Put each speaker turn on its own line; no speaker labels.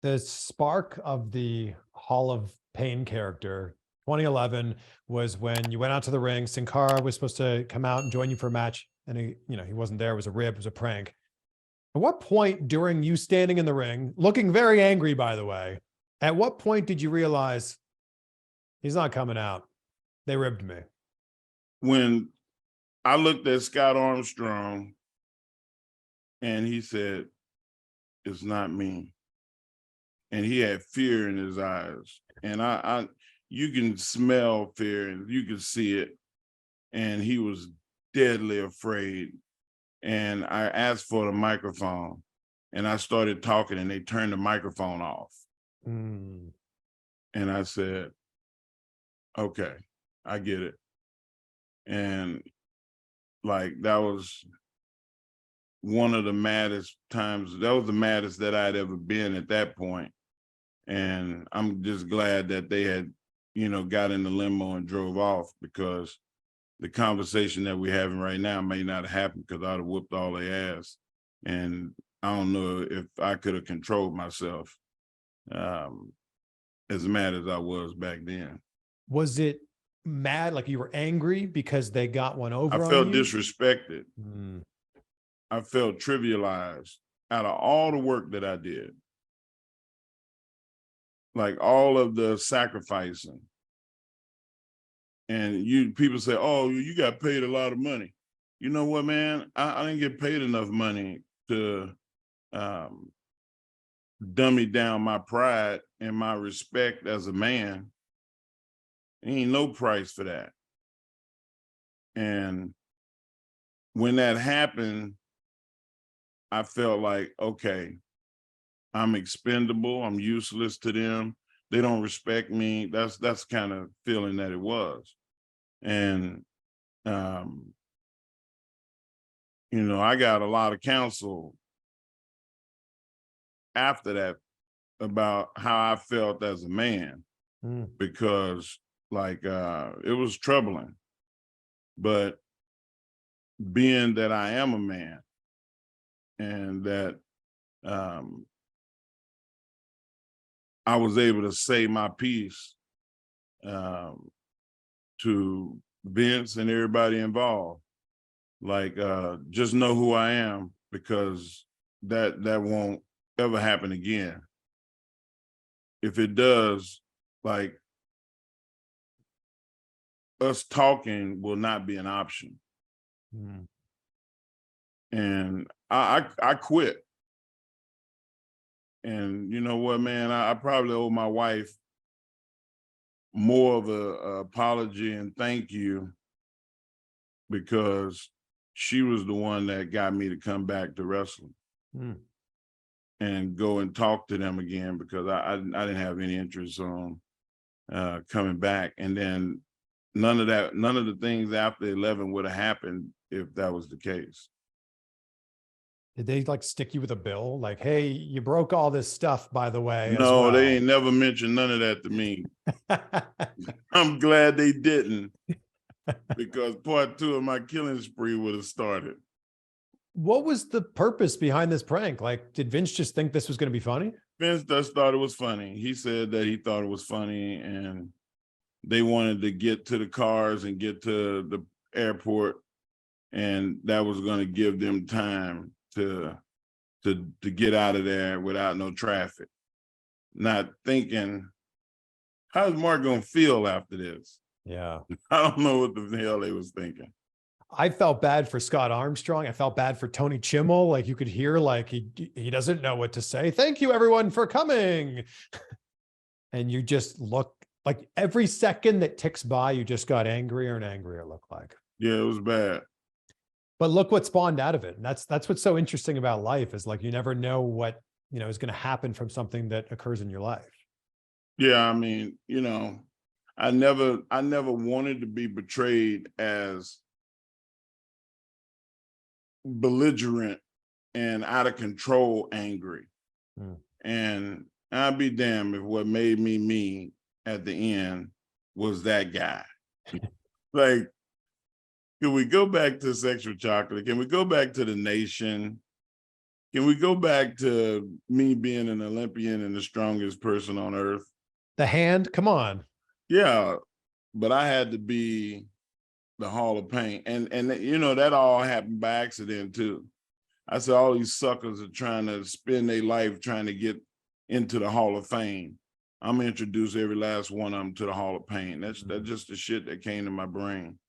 The spark of the Hall of Pain character, 2011, was when you went out to the ring. Sin Cara was supposed to come out and join you for a match, and he wasn't there. It was a rib. It was a prank. At what point during you standing in the ring, looking very angry, by the way, at what point did you realize he's not coming out? They ribbed me.
When I looked at Scott Armstrong and he said, "It's not me." And he had fear in his eyes. And you can smell fear and you can see it. And he was deadly afraid. And I asked for the microphone and I started talking and they turned the microphone off.
Mm.
And I said, okay, I get it. And like, that was one of the maddest times. That was the maddest that I'd ever been at that point. And I'm just glad that they had, got in the limo and drove off, because the conversation that we're having right now may not have happened, because I'd have whooped all their ass. And I don't know if I could have controlled myself as mad as I was back then.
Was it mad, like you were angry because they got one over
I
on
felt
you?
disrespected. I felt trivialized out of all the work that I did. Like all of the sacrificing. And people say, oh, you got paid a lot of money. You know what, man? I didn't get paid enough money to dummy down my pride and my respect as a man. Ain't no price for that. And when that happened, I felt like, okay, I'm expendable. I'm useless to them. They don't respect me. That's kind of feeling that it was. And, I got a lot of counsel after that about how I felt as a man, because it was troubling. But being that I am a man and that I was able to say my piece to Vince and everybody involved, just know who I am, because that won't ever happen again. If it does, us talking will not be an option. And I quit. And you know what, man, I probably owe my wife more of a apology and thank you, because she was the one that got me to come back to wrestling and go and talk to them again, because I didn't have any interest on coming back. And then none of the things after 11 would have happened if that was the case.
Did they stick you with a bill? Like, hey, you broke all this stuff, by the way.
No,
well.
They ain't never mentioned none of that to me. I'm glad they didn't, because part 2 of my killing spree would have started.
What was the purpose behind this prank? Did Vince just think this was going to be funny?
Vince just thought it was funny. He said that he thought it was funny, and they wanted to get to the cars and get to the airport, and that was going to give them time to get out of there without no traffic. Not thinking, how's Mark going to feel after this?
Yeah.
I don't know what the hell they was thinking.
I felt bad for Scott Armstrong. I felt bad for Tony Chimmel. You could hear he doesn't know what to say. Thank you everyone for coming. And you just look like every second that ticks by, you just got angrier and angrier, it looked like.
Yeah, it was bad.
But look what spawned out of it. And that's what's so interesting about life, is you never know what, is going to happen from something that occurs in your life.
Yeah. I mean, I never wanted to be portrayed as belligerent and out of control angry. And I'd be damned if what made me at the end was that guy. Can we go back to Sexual Chocolate? Can we go back to the Nation? Can we go back to me being an Olympian and the strongest person on earth?
The hand, come on.
Yeah, but I had to be the Hall of Pain. And you know, that all happened by accident too. I said all these suckers are trying to spend their life trying to get into the Hall of Fame. I'm gonna introduce every last one of them to the Hall of Pain. That's just the shit that came to my brain.